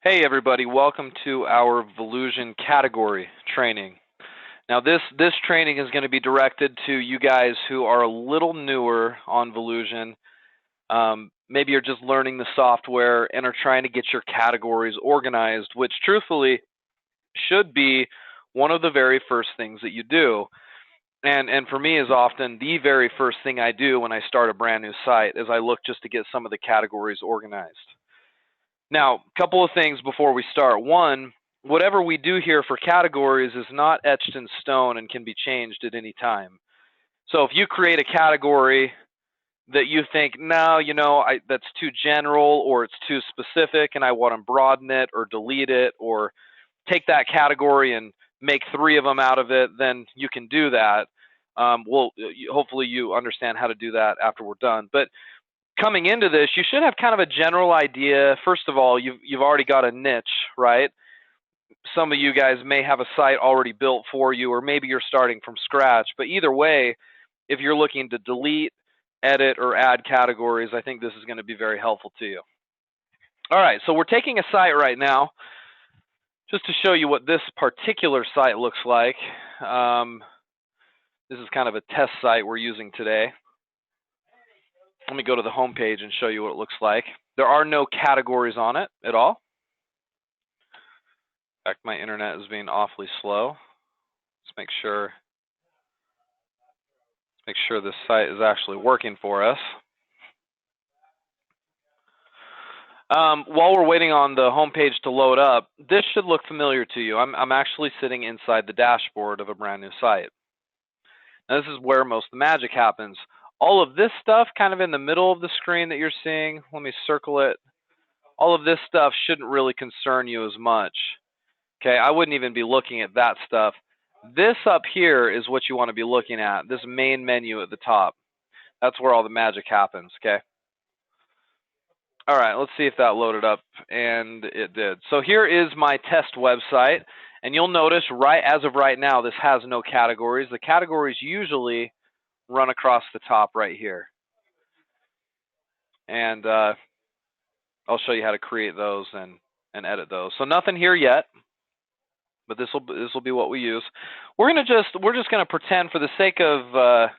Hey everybody, welcome to our Volusion category training. Now this training is going to be directed to you guys who are a little newer on Volusion. Maybe you're just learning the software and are trying to get your categories organized, which truthfully should be one of the very first things that you do. And for me is often the very first thing I do when I start a brand new site is I look just to get some of the categories organized. Now, a couple of things before we start. One, whatever we do here for categories is not etched in stone and can be changed at any time. So if you create a category that you think, no, that's too general or it's too specific and I want to broaden it or delete it or take that category and make 3 of them out of it, then you can do that. Hopefully you understand how to do that after we're done. But coming into this, you should have kind of a general idea. First of all, you've already got a niche, right? Some of you guys may have a site already built for you, or maybe you're starting from scratch. But either way, if you're looking to delete, edit, or add categories, I think this is going to be very helpful to you. All right, so we're taking a site right now just to show you what this particular site looks like. This is kind of a test site we're using today. Let me go to the home page and show you what it looks like. There are no categories on it at all. In fact, my internet is being awfully slow. Let's make sure this site is actually working for us. While we're waiting on the home page to load up, this should look familiar to you. I'm actually sitting inside the dashboard of a brand new site. Now, this is where most of the magic happens. All of this stuff kind of in the middle of the screen that you're seeing, let me circle it. All of this stuff shouldn't really concern you as much. Okay, I wouldn't even be looking at that stuff. This up here is what you want to be looking at, this main menu at the top. That's where all the magic happens, okay? All right, let's see if that loaded up, and it did. So here is my test website, and you'll notice as of right now, this has no categories. The categories usually run across the top right here. And I'll show you how to create those and edit those. So nothing here yet, but this will be what we use. We're just gonna pretend, for the sake of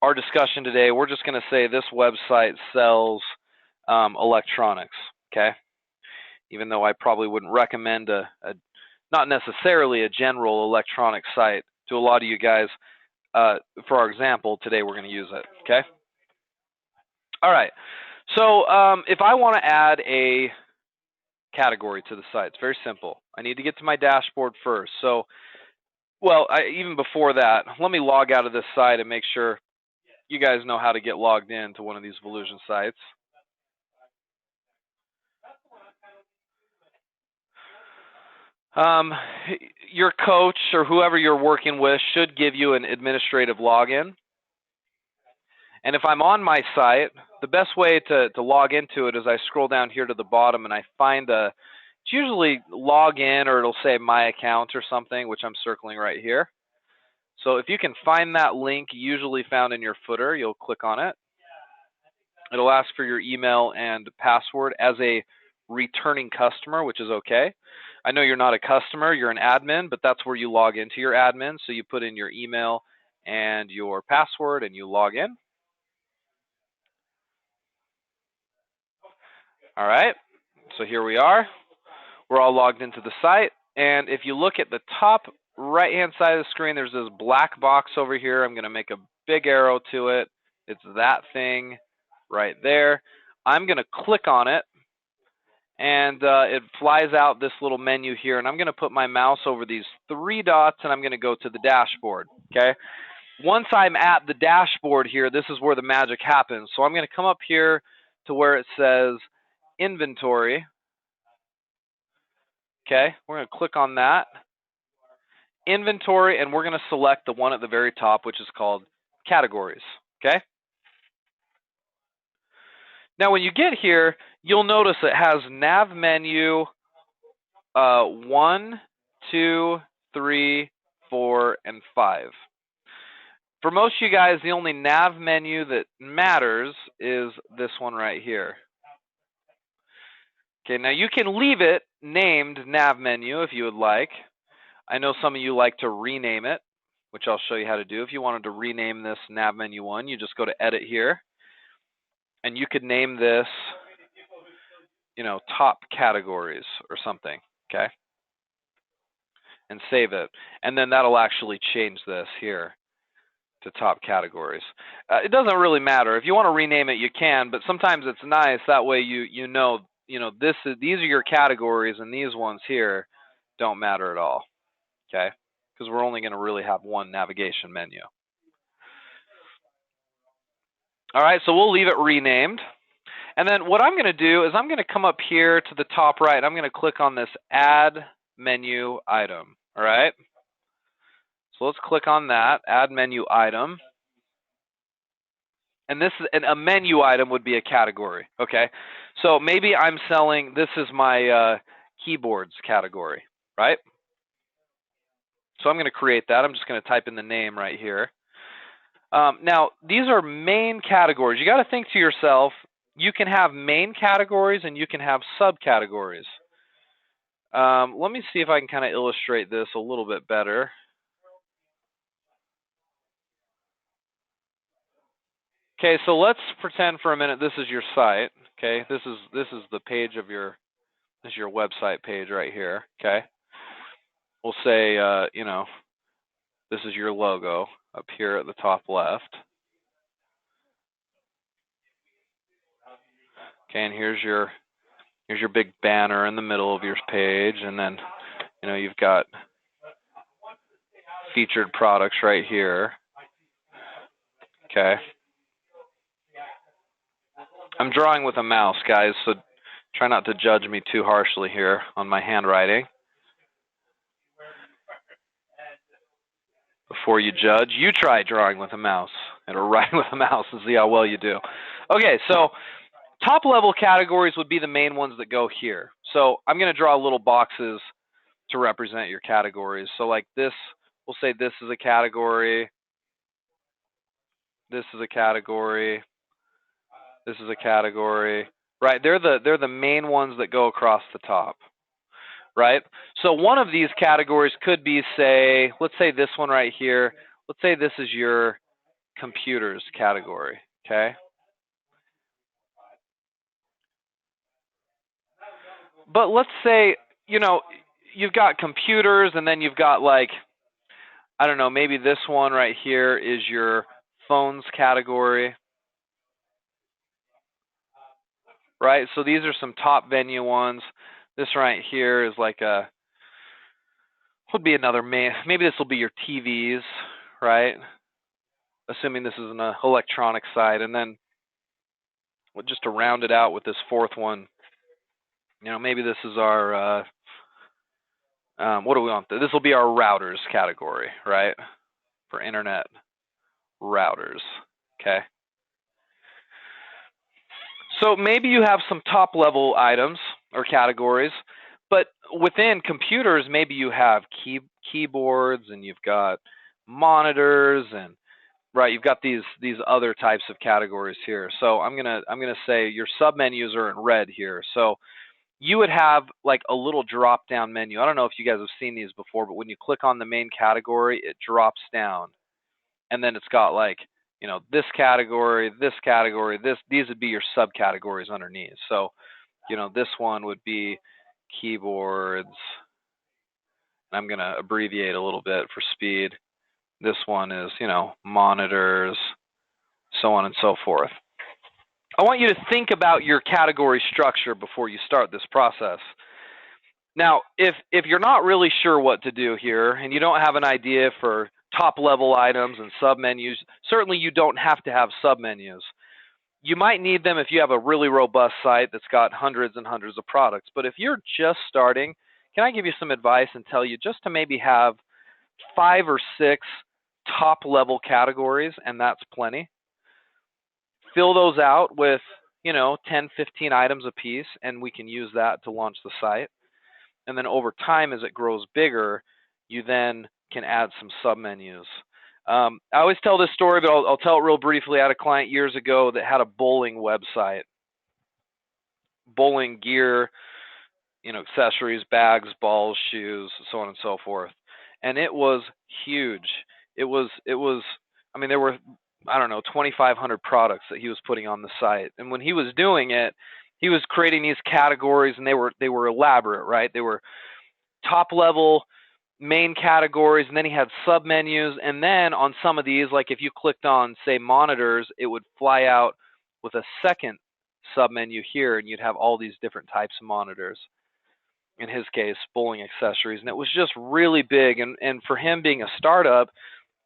our discussion today, we're just gonna say this website sells electronics. Okay, even though I probably wouldn't recommend not necessarily a general electronic site to a lot of you guys. For our example, today we're going to use it, okay? All right, so if I want to add a category to the site, it's very simple. I need to get to my dashboard first. So, even before that, let me log out of this site and make sure you guys know how to get logged in to one of these Volusion sites. Your coach or whoever you're working with should give you an administrative login. And if I'm on my site, the best way to log into it is I scroll down here to the bottom and I find it's usually login, or it'll say my account or something, which I'm circling right here. So if you can find that link, usually found in your footer, you'll click on it. It'll ask for your email and password as a returning customer, which is okay. I know you're not a customer, you're an admin, but that's where you log into your admin. So you put in your email and your password and you log in. All right, so here we are. We're all logged into the site. And if you look at the top right-hand side of the screen, there's this black box over here. I'm going to make a big arrow to it. It's that thing right there. I'm going to click on it. And it flies out this little menu here, and I'm going to put my mouse over these 3 dots, and I'm going to go to the dashboard, okay? Once I'm at the dashboard here, this is where the magic happens. So I'm going to come up here to where it says Inventory, okay? We're going to click on that. Inventory, and we're going to select the one at the very top, which is called Categories, okay? Now, when you get here, you'll notice it has nav menu 1, 2, 3, 4, and 5. For most of you guys, the only nav menu that matters is this one right here. Okay, now you can leave it named nav menu if you would like. I know some of you like to rename it, which I'll show you how to do. If you wanted to rename this nav menu 1, you just go to edit here, and you could name this, you know, top categories or something, okay? And save it. And then that'll actually change this here to top categories. It doesn't really matter. If you want to rename it, you can, but sometimes it's nice. That way you know, these are your categories, and these ones here don't matter at all, okay? Because we're only going to really have one navigation menu. All right, so we'll leave it renamed. And then what I'm going to do is I'm going to come up here to the top right. I'm going to click on this Add Menu Item. All right. So let's click on that, Add Menu Item. And this is a menu item would be a category. Okay. So maybe I'm selling, this is my keyboards category, right? So I'm going to create that. I'm just going to type in the name right here. Now, these are main categories. You got to think to yourself, you can have main categories and you can have subcategories. Let me see if I can kind of illustrate this a little bit better. Okay, so let's pretend for a minute this is your site. Okay, this is the page of this is your website page right here. Okay, we'll say you know, this is your logo up here at the top left. Okay, and here's your big banner in the middle of your page, and then you know you've got featured products right here. Okay. I'm drawing with a mouse, guys, so try not to judge me too harshly here on my handwriting. Before you judge, you try drawing with a mouse or writing with a mouse and see how well you do. Okay, so top level categories would be the main ones that go here. So I'm going to draw little boxes to represent your categories. So like this, we'll say this is a category, this is a category, this is a category, right? They're the main ones that go across the top, right? So one of these categories could be, say, let's say this one right here. Let's say this is your computers category, okay? But let's say, you know, you've got computers and then you've got like, I don't know, maybe this one right here is your phones category, right? So these are some top venue ones. This right here is like would be another main, maybe this will be your TVs, right? Assuming this is an electronic site. And then just to round it out with this fourth one, you know, maybe this is our, what do we want? This will be our routers category, right? For internet routers, okay? So maybe you have some top level items or categories, but within computers, maybe you have keyboards and you've got monitors and right, you've got these other types of categories here. So I'm gonna say your submenus are in red here. So you would have like a little drop down menu. I don't know if you guys have seen these before, but when you click on the main category, it drops down. And then it's got like, you know, this category, these would be your subcategories underneath. So, you know, this one would be keyboards. I'm going to abbreviate a little bit for speed. This one is, you know, monitors, so on and so forth. I want you to think about your category structure before you start this process. Now, if you're not really sure what to do here and you don't have an idea for top level items and submenus, certainly you don't have to have submenus. You might need them if you have a really robust site that's got hundreds and hundreds of products. But if you're just starting, can I give you some advice and tell you just to maybe have 5 or 6 top level categories, and that's plenty. Fill those out with, you know, 10, 15 items a piece, and we can use that to launch the site. And then over time, as it grows bigger, you then can add some submenus. I always tell this story, but I'll tell it real briefly. I had a client years ago that had a bowling website, bowling gear, accessories, bags, balls, shoes, so on and so forth. And it was huge. It was, I mean, there were, I don't know, 2,500 products that he was putting on the site. And when he was doing it, he was creating these categories, and they were elaborate, right? They were top level main categories, and then he had submenus. And then on some of these, like if you clicked on, say, monitors, it would fly out with a second submenu here, and you'd have all these different types of monitors. In his case, bowling accessories. And it was just really big. And for him being a startup,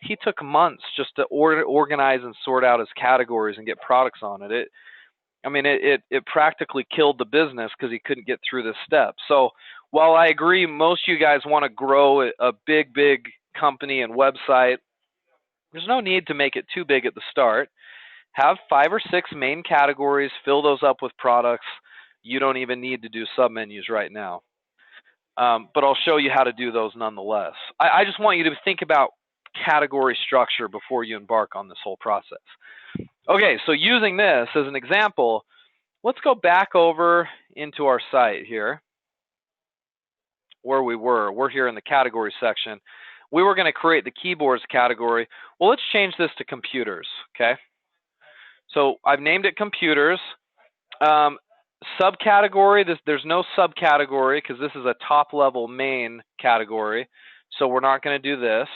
he took months just to organize and sort out his categories and get products on it. It practically killed the business because he couldn't get through this step. So while I agree most of you guys want to grow a big company and website, there's no need to make it too big at the start. Have 5 or 6 main categories, fill those up with products. You don't even need to do submenus right now. But I'll show you how to do those nonetheless. I just want you to think about category structure before you embark on this whole process. Okay, so using this as an example, let's go back over into our site here where we were. We're here in the category section. We were going to create the keyboards category. Well, let's change this to computers, okay? So I've named it computers. Subcategory, there's no subcategory because this is a top level main category. So we're not going to do this.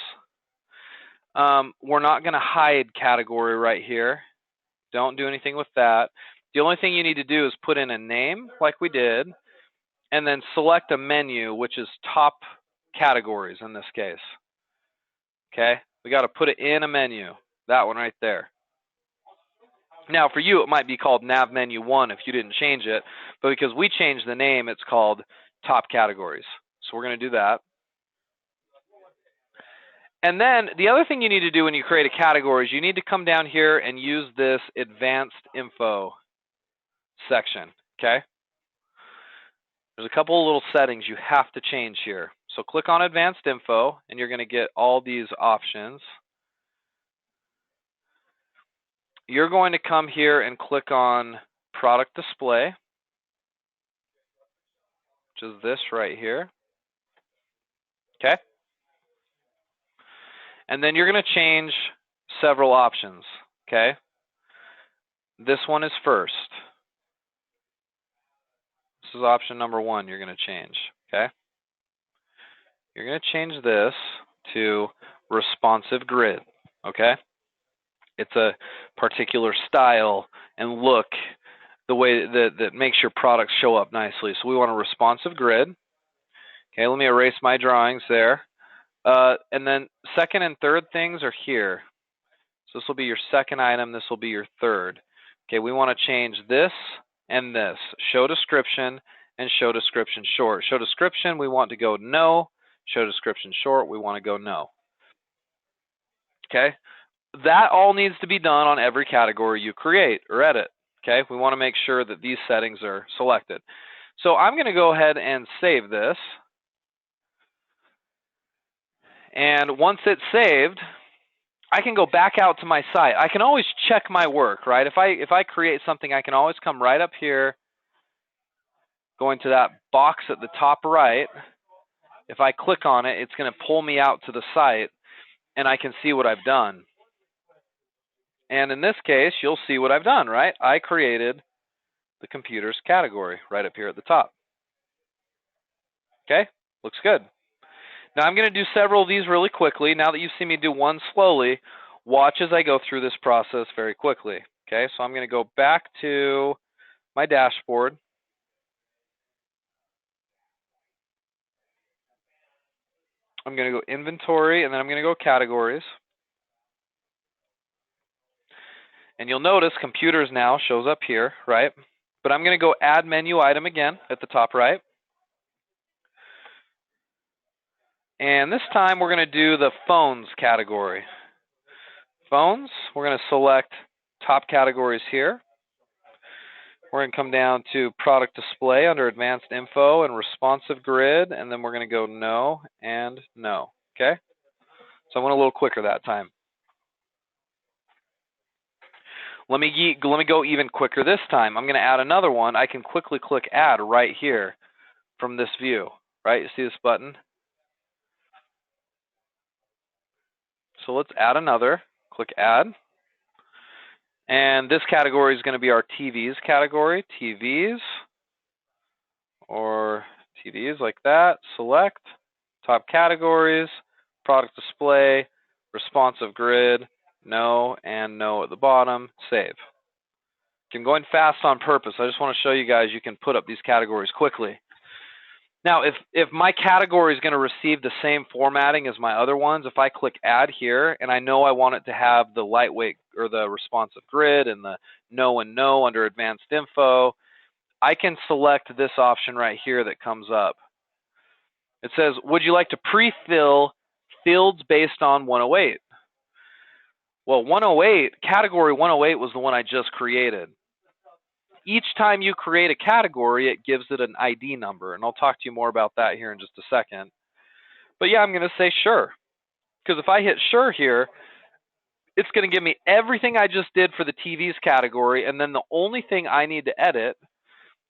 We're not going to hide category right here. Don't do anything with that. The only thing you need to do is put in a name like we did, and then select a menu, which is top categories in this case. Okay, we got to put it in a menu, that one right there. Now for you, it might be called Nav Menu 1 if you didn't change it, but because we changed the name, it's called Top Categories. So we're going to do that. And then the other thing you need to do when you create a category is you need to come down here and use this Advanced Info section, okay? There's a couple of little settings you have to change here. So click on Advanced Info, and you're going to get all these options. You're going to come here and click on Product Display, which is this right here, okay? And then you're going to change several options, okay? This one is first. This is option number 1 you're going to change, okay? You're going to change this to responsive grid, okay? It's a particular style and look, the way that makes your products show up nicely. So we want a responsive grid. Okay, let me erase my drawings there. And then second and third things are here. So this will be your second item. This will be your third. Okay, we want to change this and this. Show description and show description short. Show description, we want to go no. Show description short, we want to go no. Okay, that all needs to be done on every category you create or edit. Okay, we want to make sure that these settings are selected. So I'm going to go ahead and save this. And once it's saved, I can go back out to my site. I can always check my work, right? If I create something, I can always come right up here, going to that box at the top right. If I click on it, it's going to pull me out to the site, and I can see what I've done. And in this case, you'll see what I've done, right? I created the computers category right up here at the top. Okay, looks good. Now I'm going to do several of these really quickly. Now that you've seen me do one slowly, watch as I go through this process very quickly. Okay, so I'm going to go back to my dashboard. I'm going to go inventory, and then I'm going to go categories. And you'll notice computers now shows up here, right? But I'm going to go add menu item again at the top right. And this time we're going to do the phones category. Phones, we're going to select top categories here. We're going to come down to product display under advanced info and responsive grid, and then we're going to go no and no, okay? So I went a little quicker that time. Let me go even quicker this time. I'm going to add another one. I can quickly click add right here. from this view, right? You see this button? So let's add another. Click Add. And this category is going to be our TVs category. TVs, or TVs like that. Select, top categories, product display, responsive grid, no, and no at the bottom. Save. I'm going fast on purpose. I just want to show you guys you can put up these categories quickly. Now, if my category is going to receive the same formatting as my other ones, if I click Add here, and I know I want it to have the lightweight or the responsive grid and the no and no under Advanced Info, I can select this option right here that comes up. It says, would you like to pre-fill fields based on 108? Well, 108, category 108 was the one I just created. Each time you create a category, it gives it an ID number, and I'll talk to you more about that here in just a second. But yeah, I'm going to say sure, because if I hit sure here, it's going to give me everything I just did for the TVs category, and then the only thing I need to edit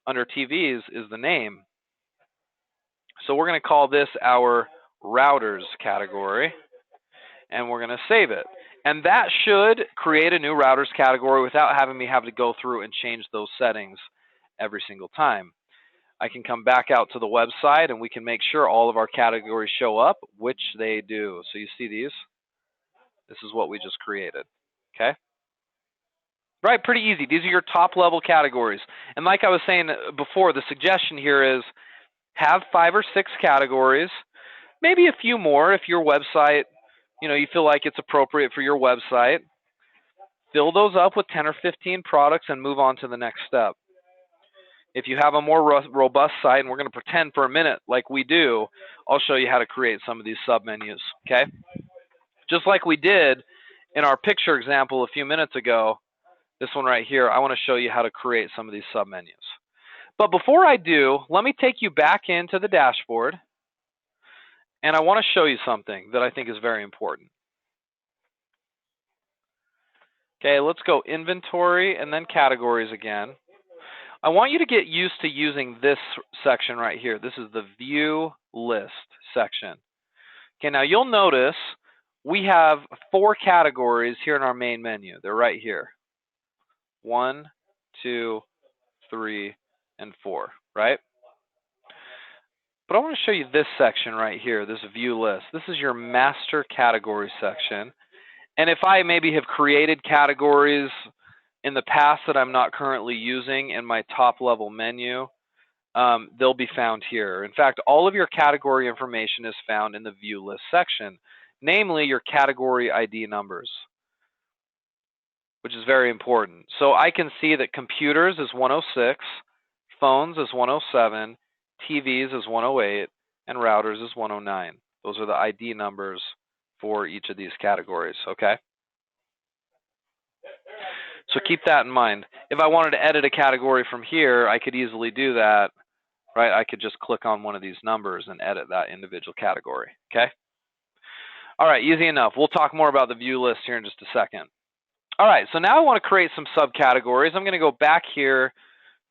under TVs is the name. So we're going to call this our routers category, and we're going to save it. And that should create a new routers category without having me have to go through and change those settings every single time. I can come back out to the website and we can make sure all of our categories show up, which they do. So you see these? This is what we just created, okay? Right, pretty easy. These are your top level categories. And like I was saying before, the suggestion here is have 5 or 6 categories, maybe a few more if your website, you feel like it's appropriate for your website. Fill those up with 10 or 15 products and move on to the next step. If you have a more robust site, and we're going to pretend for a minute like we do, I'll show you how to create some of these submenus, okay? Just like we did in our picture example a few minutes ago, this one right here, I want to show you how to create some of these submenus. But before I do, let me take you back into the dashboard, and I want to show you something that I think is very important. Okay, let's go inventory and then categories again. I want you to get used to using this section right here. This is the view list section. Okay, now you'll notice we have 4 categories here in our main menu. They're right here. 1, 2, 3, and 4, right? But I want to show you this section right here, this view list. This is your master category section. And if I maybe have created categories in the past that I'm not currently using in my top level menu, they'll be found here. In fact, all of your category information is found in the view list section, namely your category ID numbers, which is very important. So I can see that computers is 106, phones is 107, TVs is 108, and routers is 109. Those are the ID numbers for each of these categories, okay? So keep that in mind. If I wanted to edit a category from here, I could easily do that, right? I could just click on one of these numbers and edit that individual category, okay? All right, easy enough. We'll talk more about the view list here in just a second. All right, so now I want to create some subcategories. I'm going to go back here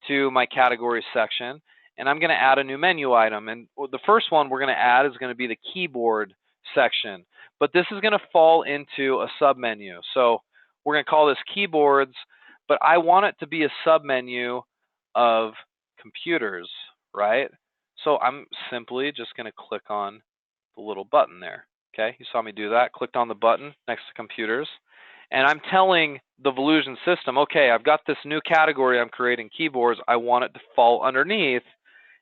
to my categories section, and I'm going to add a new menu item. And the first one we're going to add is going to be the keyboard section. But this is going to fall into a submenu. So we're going to call this keyboards, but I want it to be a submenu of computers, right? So I'm simply just going to click on the little button there. Okay, you saw me do that. Clicked on the button next to computers. And I'm telling the Volusion system, okay, I've got this new category I'm creating, keyboards. I want it to fall underneath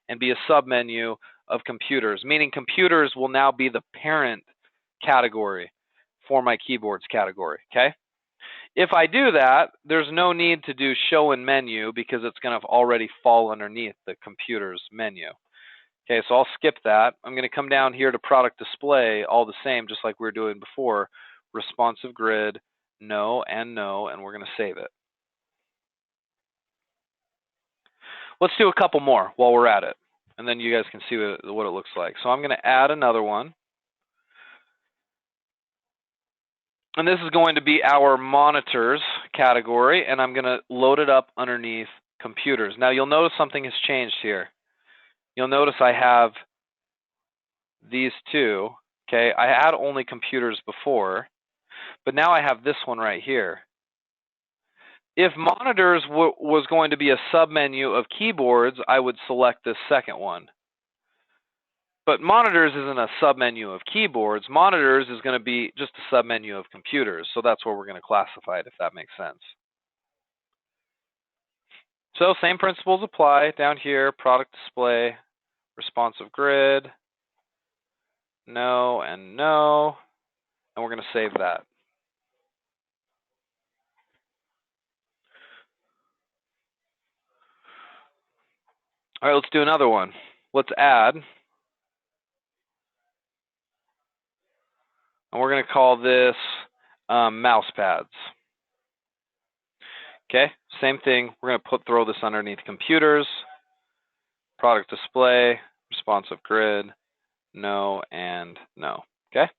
and be a submenu of computers, meaning computers will now be the parent category for my keyboards category, okay? If I do that, there's no need to do show in menu because it's going to already fall underneath the computers menu. Okay, so I'll skip that. I'm going to come down here to product display, all the same, just like we were doing before. Responsive grid, no, and we're going to save it. Let's do a couple more while we're at it, and then you guys can see what it looks like. So I'm going to add another one. And this is going to be our monitors category, and I'm going to load it up underneath computers. Now you'll notice something has changed here. you'll notice I have these two. Okay, I had only computers before, but now I have this one right here. If monitors was going to be a submenu of keyboards, I would select this second one. But monitors isn't a submenu of keyboards. Monitors is going to be just a submenu of computers. So that's where we're going to classify it, if that makes sense. So same principles apply down here, product display, responsive grid, no and no, and we're going to save that. All right, let's do another one. Let's add, and we're going to call this mouse pads. Okay, same thing. We're going to throw this underneath computers, product display, responsive grid, no and no. Okay.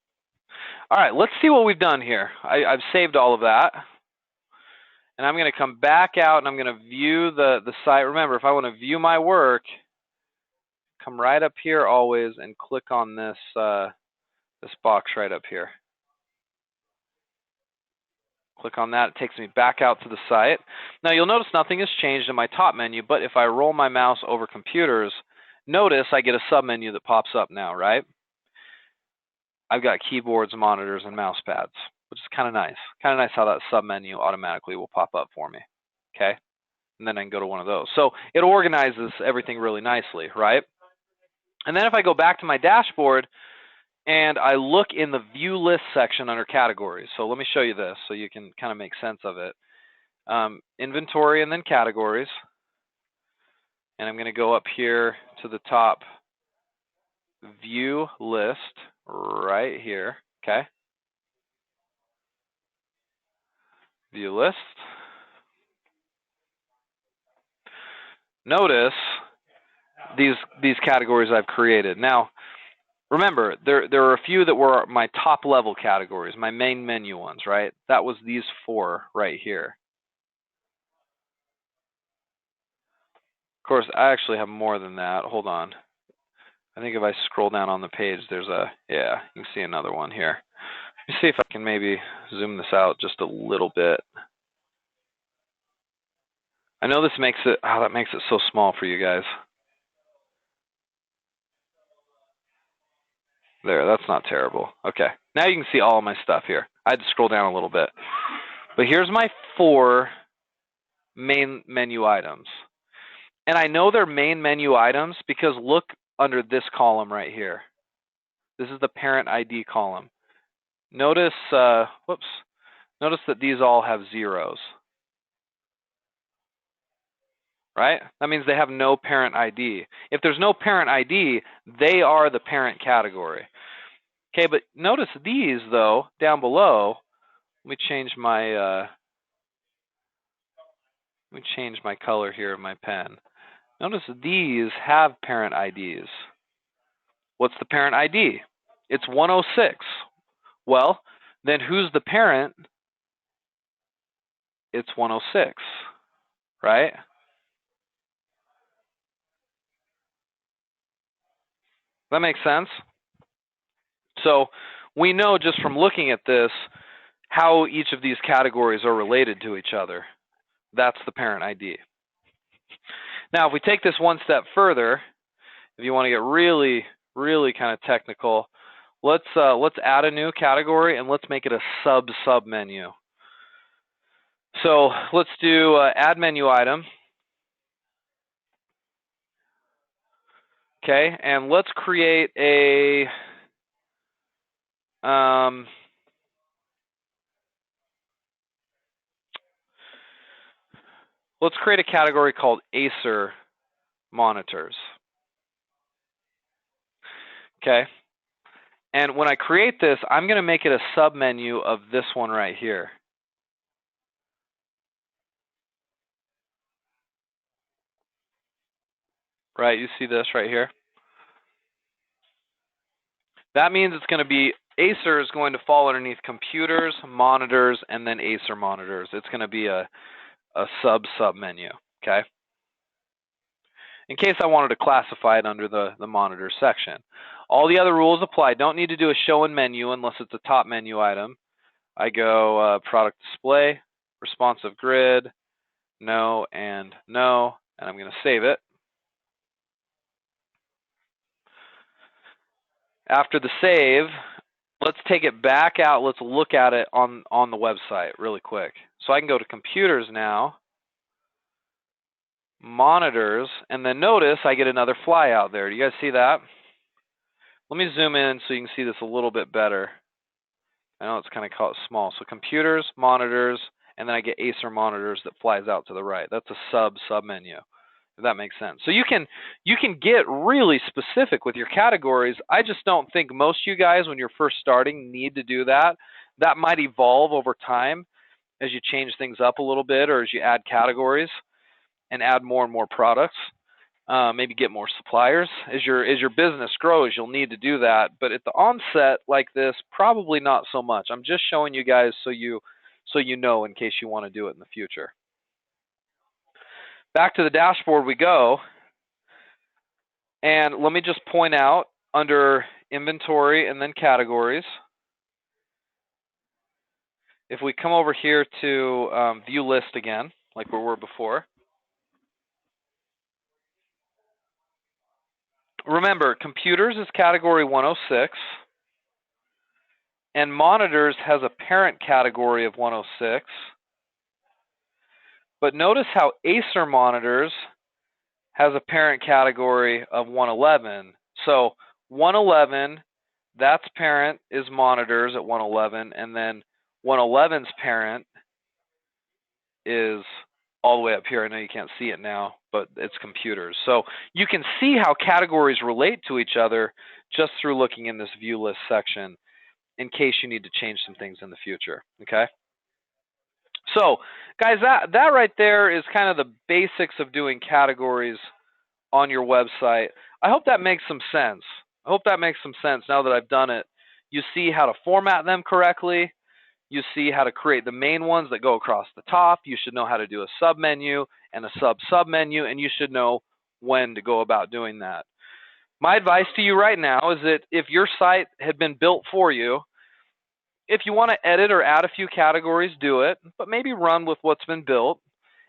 All right, let's see what we've done here. I've saved all of that. And I'm going to come back out and I'm going to view the site. Remember, if I want to view my work, come right up here always and click on this this box right up here. Click on that. It takes me back out to the site. Now you'll notice nothing has changed in my top menu, but if I roll my mouse over computers, notice I get a submenu that pops up now, right? I've got keyboards, monitors, and mouse pads, which is kind of nice. Kind of nice how that submenu automatically will pop up for me, okay? And then I can go to one of those. So it organizes everything really nicely, right? And then if I go back to my dashboard and I look in the view list section under categories. So let me show you this so you can kind of make sense of it. Inventory and then categories. And I'm going to go up here to the top view list right here, okay? View list. Notice these categories I've created. Now, remember, there are a few that were my top level categories, my main menu ones, right? That was these four right here. Of course, I actually have more than that. Hold on. I think if I scroll down on the page, there's yeah, you can see another one here. Let me see if I can maybe zoom this out just a little bit. I know this makes it, that makes it so small for you guys. There, that's not terrible. Okay, now you can see all of my stuff here. I had to scroll down a little bit. But here's my four main menu items. And I know they're main menu items because look under this column right here. This is the parent ID column. Notice, notice that these all have zeros. Right? That means they have no parent ID. If there's no parent ID, they are the parent category. Okay, but notice these, though, down below, let me change my color here of my pen. Notice these have parent IDs. What's the parent ID? It's 106. Well, then who's the parent? It's 106, right? That makes sense? So we know just from looking at this how each of these categories are related to each other. That's the parent ID. Now, if we take this one step further, if you want to get really, really kind of technical, let's add a new category and let's make it a sub-menu. So let's do add menu item. Okay, and let's create a let's create a category called Acer monitors. Okay, and when I create this, I'm going to make it a submenu of this one right here. Right, you see this right here? That means it's going to be, Acer is going to fall underneath computers, monitors, and then Acer monitors. It's going to be a sub-menu, okay? in case I wanted to classify it under the monitor section. All the other rules apply. Don't need to do a show in menu unless it's a top menu item. I go product display, responsive grid, no, and I'm going to save it. After the save, let's take it back out. Let's look at it on the website really quick. So I can go to computers now, monitors, and then notice I get another fly out there. Do you guys see that? Let me zoom in so you can see this a little bit better. I know it's kind of small. So computers, monitors, and then I get Acer monitors that flies out to the right. That's a sub-menu, if that makes sense. So you can get really specific with your categories. I just don't think most of you guys, when you're first starting, need to do that. That might evolve over time as you change things up a little bit, or as you add categories and add more and more products. Maybe get more suppliers. As your business grows, you'll need to do that. But at the onset like this, probably not so much. I'm just showing you guys so you know in case you want to do it in the future. Back to the dashboard we go. And let me just point out under inventory and then categories, if we come over here to view list again, like we were before, remember, computers is category 106, and monitors has a parent category of 106. But notice how Acer monitors has a parent category of 111. So 111, that's parent is monitors at 111, and then 111's parent is all the way up here. I know you can't see it now, but it's computers. So you can see how categories relate to each other just through looking in this view list section in case you need to change some things in the future, okay? So guys, that right there is kind of the basics of doing categories on your website. I hope that makes some sense. I hope that makes some sense now that I've done it. You see how to format them correctly. You see how to create the main ones that go across the top. You should know how to do a submenu and a sub-submenu, and you should know when to go about doing that. My advice to you right now is that if your site had been built for you, if you want to edit or add a few categories, do it, but maybe run with what's been built.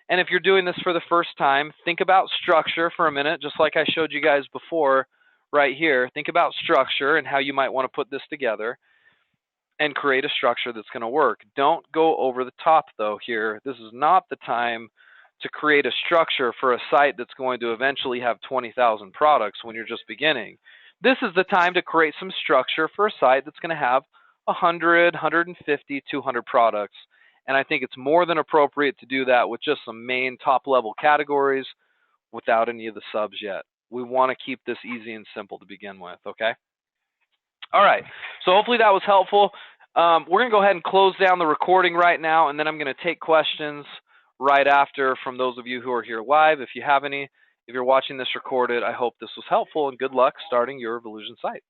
And if you're doing this for the first time, think about structure for a minute, just like I showed you guys before right here. Think about structure and how you might want to put this together and create a structure that's going to work. Don't go over the top, though, here. This is not the time to create a structure for a site that's going to eventually have 20,000 products when you're just beginning. This is the time to create some structure for a site that's going to have 100, 150, 200 products. And I think it's more than appropriate to do that with just some main top-level categories without any of the subs yet. We want to keep this easy and simple to begin with, okay? All right, so hopefully that was helpful. We're going to go ahead and close down the recording right now, and then I'm going to take questions right after from those of you who are here live. If you have any, if you're watching this recorded, I hope this was helpful, and good luck starting your Volusion site.